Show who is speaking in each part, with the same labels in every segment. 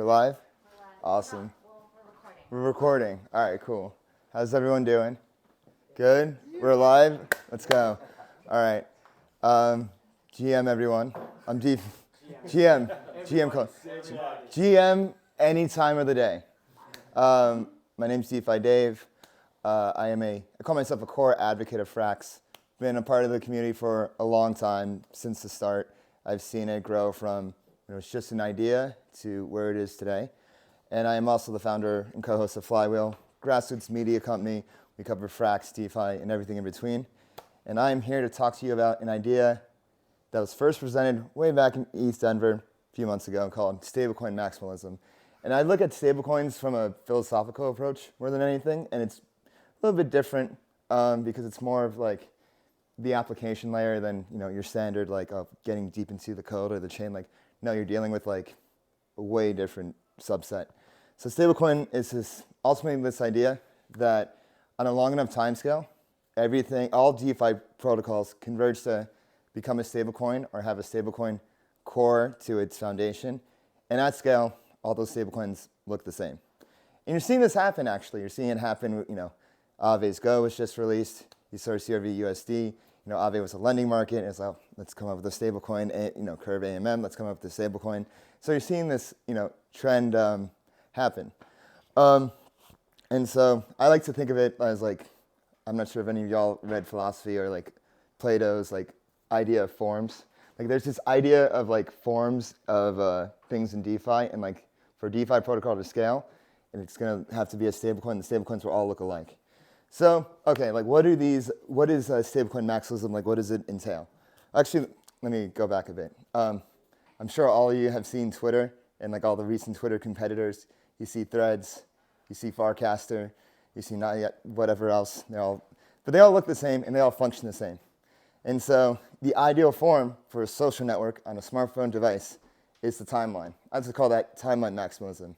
Speaker 1: We're live?
Speaker 2: We're live.
Speaker 1: Awesome.
Speaker 2: No, we're recording.
Speaker 1: We're recording. All right, cool. How's everyone doing? Good? We're live? Let's go. All right. GM, everyone. I'm GM. GM any time of the day. My name's DeFi Dave. I call myself a core advocate of Frax. Been a part of the community for a long time, since the start. I've seen it grow from it was just an idea to where it is today. And I am also the founder and co-host of Flywheel, grassroots media company. We cover Frax, DeFi, and everything in between. And I am here to talk to you about an idea that was first presented way back in East Denver a few months ago called Stablecoin Maximalism. And I look at stablecoins from a philosophical approach more than anything, and it's a little bit different because it's more of like the application layer than your standard like getting deep into the code or the chain. Like, no, you're dealing with like a way different subset. So stablecoin is ultimately this idea that on a long enough time scale, all DeFi protocols converge to become a stablecoin or have a stablecoin core to its foundation. And at scale, all those stablecoins look the same. And you're seeing this happen, actually. You're seeing it happen, Aave's Go was just released. You saw CRV USD. Aave was a lending market. It's like, let's come up with a stablecoin, Curve AMM, let's come up with a stablecoin. So you're seeing this, trend happen. And so I like to think of it as like, I'm not sure if any of y'all read philosophy or like Plato's like idea of forms. Like there's this idea of like forms of things in DeFi, and like for DeFi protocol to scale, and it's gonna have to be a stablecoin. The stablecoins will all look alike. So, okay, like what is stablecoin maximalism? Like what does it entail? Actually, let me go back a bit. I'm sure all of you have seen Twitter and like all the recent Twitter competitors. You see Threads, you see Farcaster, you see not yet whatever else. But they all look the same and they all function the same. And so the ideal form for a social network on a smartphone device is the timeline. I like to call that timeline maximalism.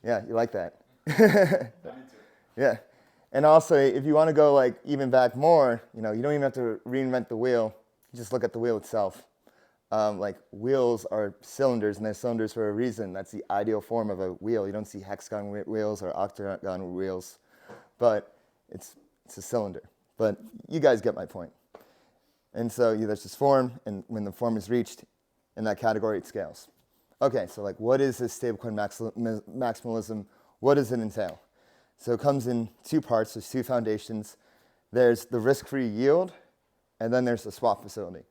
Speaker 1: Yeah, you like that? Yeah. And also, if you want to go like even back more, you don't even have to reinvent the wheel. You just look at the wheel itself. Like wheels are cylinders, and they're cylinders for a reason. That's the ideal form of a wheel. You don't see hexagon wheels or octagon wheels, but it's a cylinder. But you guys get my point. And so there's this form, and when the form is reached in that category, it scales. Okay, so like what is this stablecoin maximalism? What does it entail? So it comes in two parts. There's two foundations. There's the risk-free yield, and then there's the swap facility.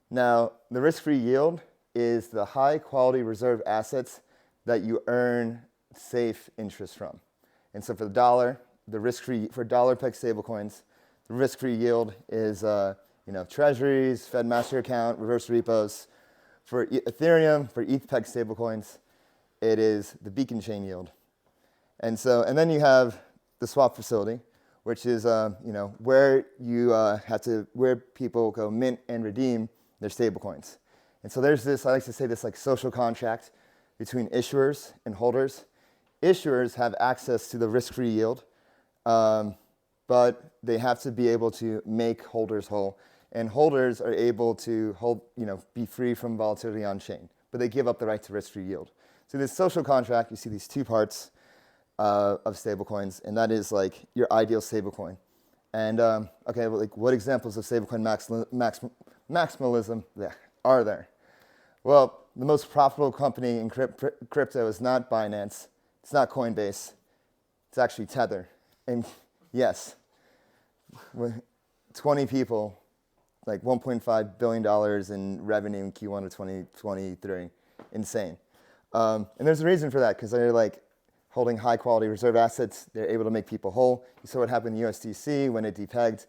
Speaker 1: Now, the risk-free yield is the high-quality reserve assets that you earn safe interest from. And so for the dollar, for dollar-pegged stablecoins, the risk-free yield is treasuries, Fed master account, reverse repos. For Ethereum, for ETHcc stablecoins, it is the beacon chain yield. And then you have the swap facility, which is where where people go mint and redeem their stablecoins. And so there's this, I like to say this like social contract between issuers and holders. Issuers have access to the risk-free yield, but they have to be able to make holders whole. And holders are able to be free from volatility on chain, but they give up the right to risk-free yield. So this social contract, you see these two parts of stablecoins, and that is like your ideal stablecoin. And what examples of stablecoin maximalism are there? Well, the most profitable company in crypto is not Binance, it's not Coinbase, it's actually Tether. And yes, 20 people, like $1.5 billion in revenue in Q1 of 2023, insane. And there's a reason for that, because they're like holding high quality reserve assets. They're able to make people whole. You saw what happened in USDC when it depegged.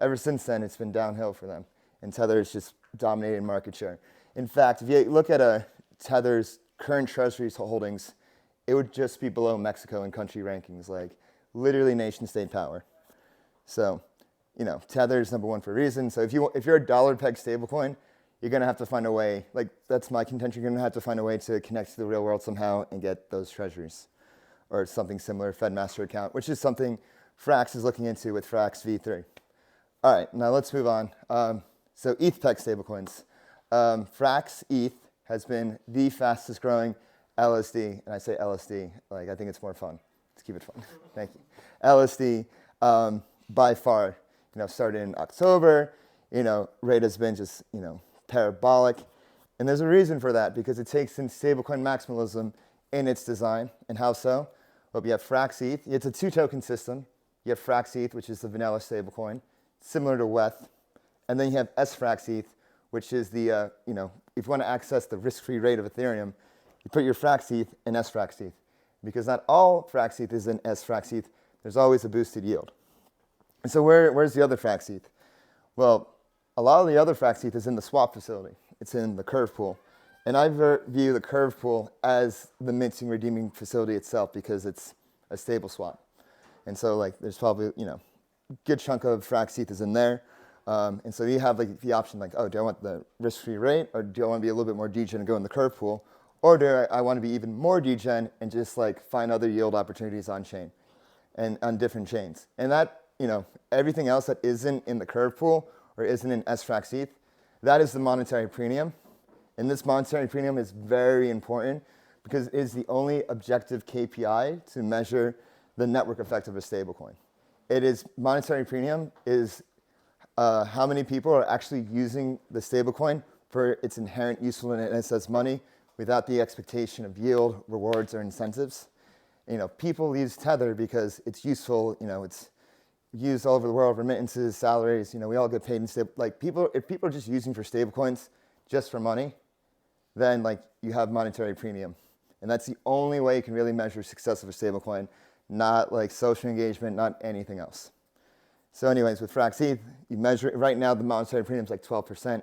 Speaker 1: Ever since then, it's been downhill for them. And Tether is just dominating market share. In fact, if you look at Tether's current treasuries holdings, it would just be below Mexico in country rankings, like literally nation state power. So, Tether is number one for a reason. So if you're a dollar-pegged stablecoin, you're going to have to find a way, like that's my contention, you're going to have to find a way to connect to the real world somehow and get those treasuries or something similar, Fed master account, which is something Frax is looking into with FrxETH. All right, now let's move on. So ETHcc stablecoins. FrxETH has been the fastest growing LSD, and I say LSD, like I think it's more fun. Let's keep it fun. Thank you. LSD, by far, started in October, rate has been just, parabolic. And there's a reason for that, because it takes in stablecoin maximalism in its design. And how so? Well, we have FrxETH. It's a two-token system. You have FrxETH, which is the vanilla stablecoin, similar to WETH. And then you have FrxETH, which is the, if you want to access the risk-free rate of Ethereum, you put your FrxETH in FrxETH. Because not all FrxETH is in FrxETH, there's always a boosted yield. And so where's the other FrxETH? Well, a lot of the other FrxETH is in the swap facility. It's in the curve pool. And I view the curve pool as the minting redeeming facility itself, because it's a stable swap. And so there's probably, a good chunk of FrxETH is in there. And so you have the option oh, do I want the risk-free rate, or do I want to be a little bit more degen and go in the curve pool? Or do I want to be even more degen and just find other yield opportunities on chain and on different chains? And that, everything else that isn't in the curve pool or isn't in FrxETH, that is the monetary premium. And this monetary premium is very important because it is the only objective KPI to measure the network effect of a stablecoin. Monetary premium is how many people are actually using the stablecoin for its inherent usefulness as money without the expectation of yield, rewards, or incentives. People use Tether because it's useful. It's used all over the world, remittances, salaries. We all get paid in stable. If people are just using for stablecoins just for money, then you have monetary premium, and that's the only way you can really measure success of a stablecoin, not social engagement, not anything else. So, anyways, with FrxETH, you measure it right now. The monetary premium is 12%.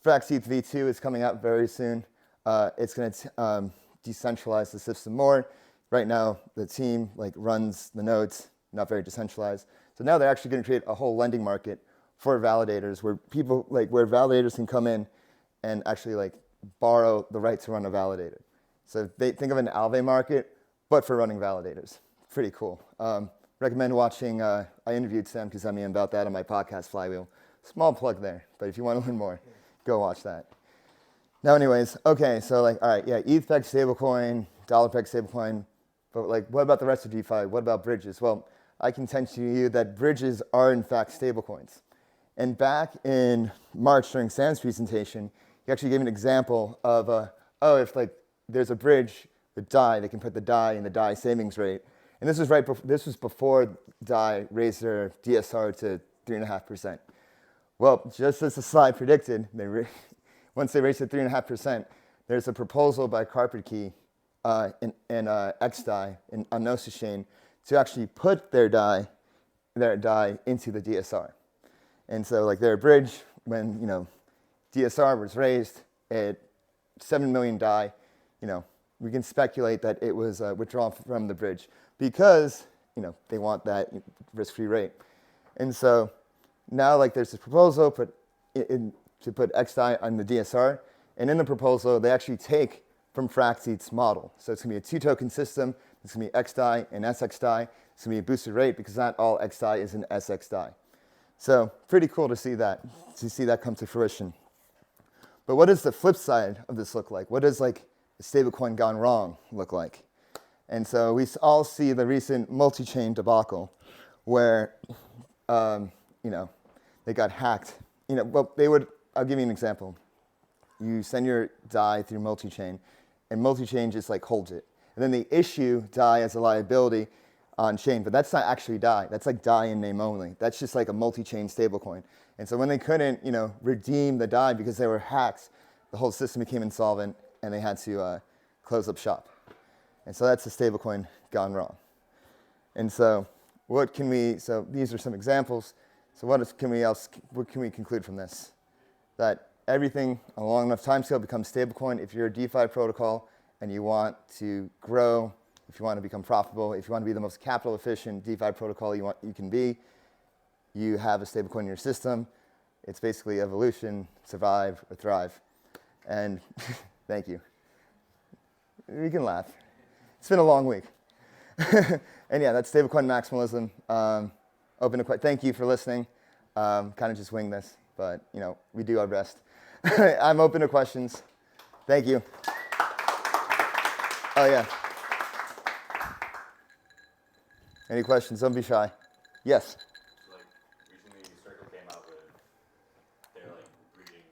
Speaker 1: FrxETH v2 is coming out very soon. It's going to decentralize the system more. Right now, the team runs the nodes, not very decentralized. So now they're actually going to create a whole lending market for validators, where people where validators can come in and actually borrow the right to run a validator. So they think of an Alve market, but for running validators. Pretty cool. Recommend watching. I interviewed Sam Kazemian about that on my podcast, Flywheel. Small plug there, but if you want to learn more, go watch that. Now, anyways, okay, so all right, yeah, ETHcc stablecoin, dollar-pegged stablecoin, but what about the rest of DeFi? What about bridges? Well, I can tell you that bridges are in fact stablecoins. And back in March during Sam's presentation, he actually gave an example of, if there's a bridge with DAI, they can put the DAI in the DAI savings rate. And this was before DAI raised their DSR to 3.5%. Well, just as the slide predicted, once they raised it 3.5%, there's a proposal by Carpet Key and XDAI on Gnosis chain to actually put their DAI into the DSR. And so their bridge, when DSR was raised at 7 million DAI, we can speculate that it was withdrawn from the bridge because they want that risk-free rate. And so now there's this proposal to put XDAI on the DSR, and in the proposal they actually take from FrxETH's model. So it's going to be a two-token system. It's going to be XDAI and SXDAI. It's going to be a boosted rate because not all XDAI is in SXDAI. So pretty cool to see that come to fruition. But what does the flip side of this look like? What does a stablecoin gone wrong look like? And so we all see the recent multi-chain debacle where, they got hacked. I'll give you an example. You send your DAI through multi-chain, and multi-chain just holds it. And then they issue DAI as a liability on chain, but that's not actually DAI. That's DAI in name only. That's just a multi-chain stablecoin. And so when they couldn't, redeem the DAI because they were hacked, the whole system became insolvent, and they had to close up shop. And so that's the stablecoin gone wrong. And so so these are some examples. So what can we conclude from this? That everything on a long enough timescale becomes stablecoin. If you're a DeFi protocol and you want to grow, if you want to become profitable, if you want to be the most capital efficient DeFi protocol you can be, you have a stablecoin in your system. It's basically evolution, survive, or thrive. And thank you. We can laugh. It's been a long week. And yeah, that's Stablecoin Maximalism. Thank you for listening. Kind of just wing this, but we do our best. I'm open to questions. Thank you. Oh, yeah. Any questions? Don't be shy. Yes?
Speaker 2: So, like, recently Circle came out with, they're, like, bridging.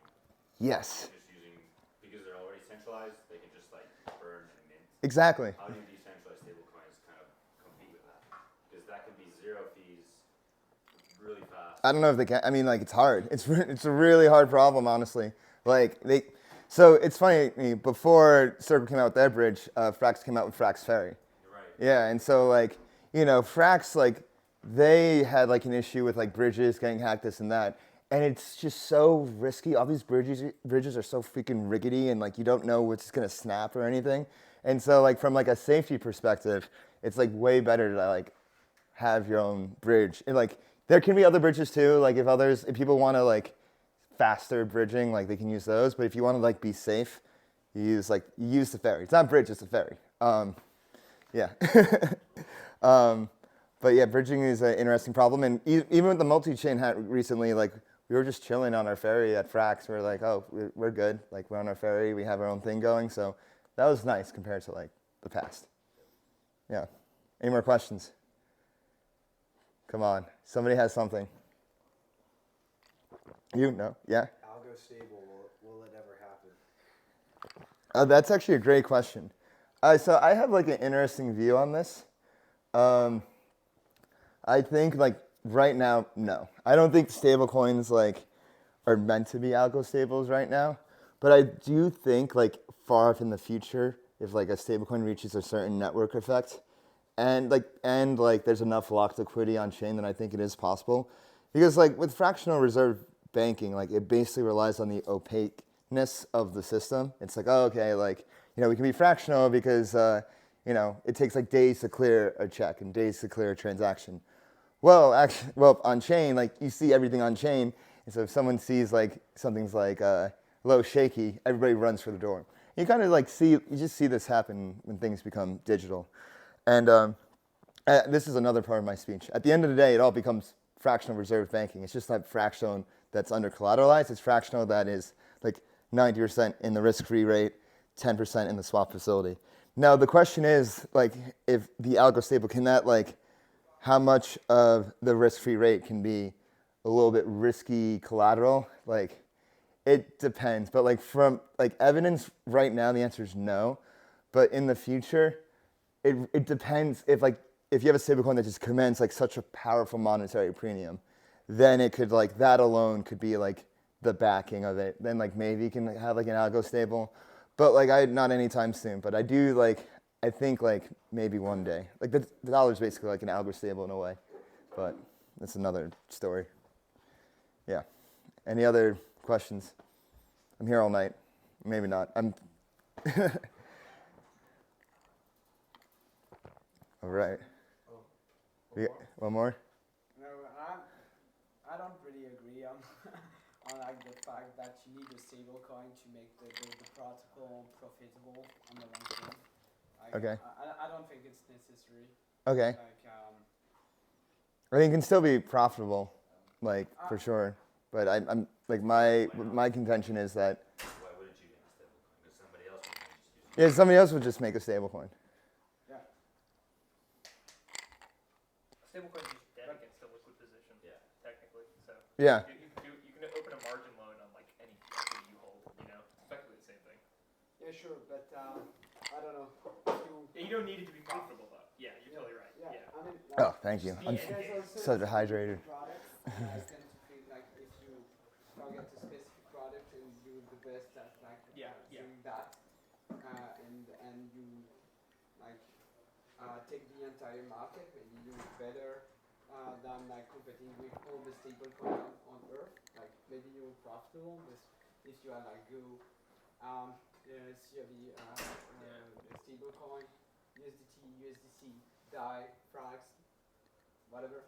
Speaker 1: Yes.
Speaker 2: Just using, because they're already centralized, they can just, like, burn and mint.
Speaker 1: Exactly.
Speaker 2: How do decentralized stablecoins kind of compete with that? Because that could be zero fees really fast.
Speaker 1: I don't know if they can. I mean, like, it's hard. It's a really hard problem, honestly. Like, so it's funny, before Circle came out with their bridge, Frax came out with Frax Ferry.
Speaker 2: You're right.
Speaker 1: Yeah, and so, like, you know, Frax, like, they had, like, an issue with, like, bridges getting hacked, this and that. And it's just so risky. All these bridges are so freaking rickety, and, like, you don't know what's going to snap or anything. And so, like, from, like, a safety perspective, it's, like, way better to, like, have your own bridge. And, like, there can be other bridges, too. Like, if people want to, like, faster bridging, like, they can use those. But if you want to, like, be safe, you use the ferry. It's not a bridge, it's a ferry. Yeah. But yeah, bridging is an interesting problem. And even with the multi-chain hack recently, like, we were just chilling on our ferry at Frax. We were like, oh, we're good. Like, we're on our ferry. We have our own thing going. So that was nice compared to, like, the past. Yeah. Any more questions? Come on. Somebody has something. You? No? Yeah?
Speaker 3: Algo stable, will it ever happen?
Speaker 1: That's actually a great question. So I have, like, an interesting view on this. I think, like, right now, no. I don't think stablecoins, like, are meant to be algo stables right now. But I do think, like, far off in the future, if, like, a stablecoin reaches a certain network effect, and there's enough locked liquidity on chain, then I think it is possible. Because, like, with fractional reserve banking, like, it basically relies on the opaqueness of the system. It's like, oh, okay, like, you know, we can be fractional because, you know, it takes, like, days to clear a check and days to clear a transaction. Well, actually, on chain, like, you see everything on chain, and so if someone sees, like, something's like a little shaky, everybody runs for the door. You kind of, like, you just see this happen when things become digital. And this is another part of my speech. At the end of the day, it all becomes fractional reserve banking. It's just not fractional that's under collateralized. It's fractional that is, like, 90% in the risk-free rate, 10% in the swap facility. Now, the question is, like, if the algo stable, can that, like, how much of the risk-free rate can be a little bit risky collateral? Like, it depends. But, like, from, like, evidence right now, the answer is no. But in the future, it depends. If you have a stablecoin that just commands, like, such a powerful monetary premium, then it could, like, that alone could be, like, the backing of it. Then, like, maybe you can have, like, an algo stable. But, like, not anytime soon. But I do, like, I think, like, maybe one day. Like, the dollar's basically like an algo stable in a way. But that's another story. Yeah. Any other questions? I'm here all night. Maybe not. All right. One more?
Speaker 3: No, I don't really agree on on, like, the fact that you need a stable coin to make the protocol profitable on the long term. Like,
Speaker 1: Okay.
Speaker 3: I don't think it's necessary.
Speaker 1: Okay.
Speaker 3: Like,
Speaker 1: I think it can still be profitable, like, for sure. But I'm like, my contention is that
Speaker 2: Why wouldn't you get a stablecoin? Because somebody else would just use
Speaker 1: somebody else would just make a stablecoin.
Speaker 3: yeah.
Speaker 4: Stablecoin is just debt against a liquid position, technically. So
Speaker 1: Yeah.
Speaker 4: you can open a margin loan on, like, any equity you hold. You know, it's effectively the same thing.
Speaker 3: Yeah, sure, but I don't know.
Speaker 4: Yeah, you don't need it to be profitable, though. Yeah, you're totally right. Yeah.
Speaker 3: I mean,
Speaker 1: Oh, thank you. I'm
Speaker 3: there's also
Speaker 1: so dehydrated.
Speaker 3: products. I tend to think, like, if you target a specific product and you the best at, like, doing that, and you, like, take the entire market, maybe you better than, like, competing with all the stablecoin on earth. Like, maybe you're profitable if you are, like, go CRV stablecoin, USDT, USDC, DAI, Frax, whatever.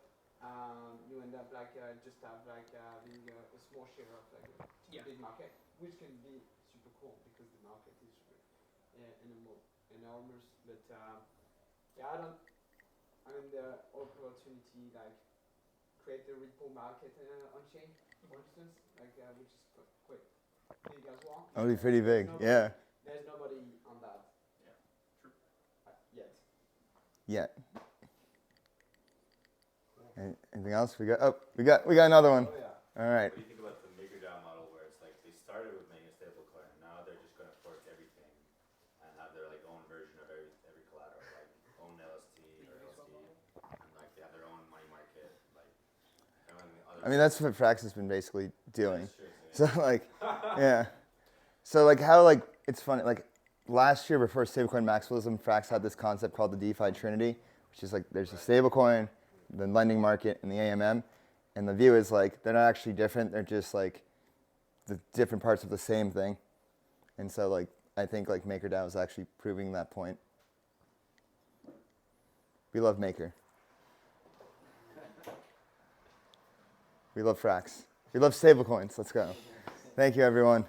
Speaker 3: You end up, like, just have, like, having a small share of, like, a big market, which can be super cool because the market is enormous. But I mean, the opportunity, like, create a ripple market on chain, for instance, like, which is quite big as well.
Speaker 1: That would be pretty big. Yeah.
Speaker 3: there's nobody on that.
Speaker 4: Yeah. True.
Speaker 3: Yet.
Speaker 1: Yeah. Anything else? We got another one.
Speaker 3: Oh yeah.
Speaker 1: All right.
Speaker 2: What do you think about the MakerDAO model where it's like they started with making a stablecoin and now they're just going to fork everything and have their like own version of every collateral, like own LST or LSD, and like they have their own money market, like everything other.
Speaker 1: I mean, that's what Frax has been basically doing.
Speaker 2: That's true,
Speaker 1: So like, yeah. So like how like it's funny like last year before Stablecoin Maximalism, Frax had this concept called the DeFi Trinity, which is like there's a stablecoin, the lending market, and the AMM. And the view is like they're not actually different. They're just like the different parts of the same thing. And so like I think like MakerDAO is actually proving that point. We love Maker. We love Frax. We love stablecoins. Let's go. Thank you, everyone.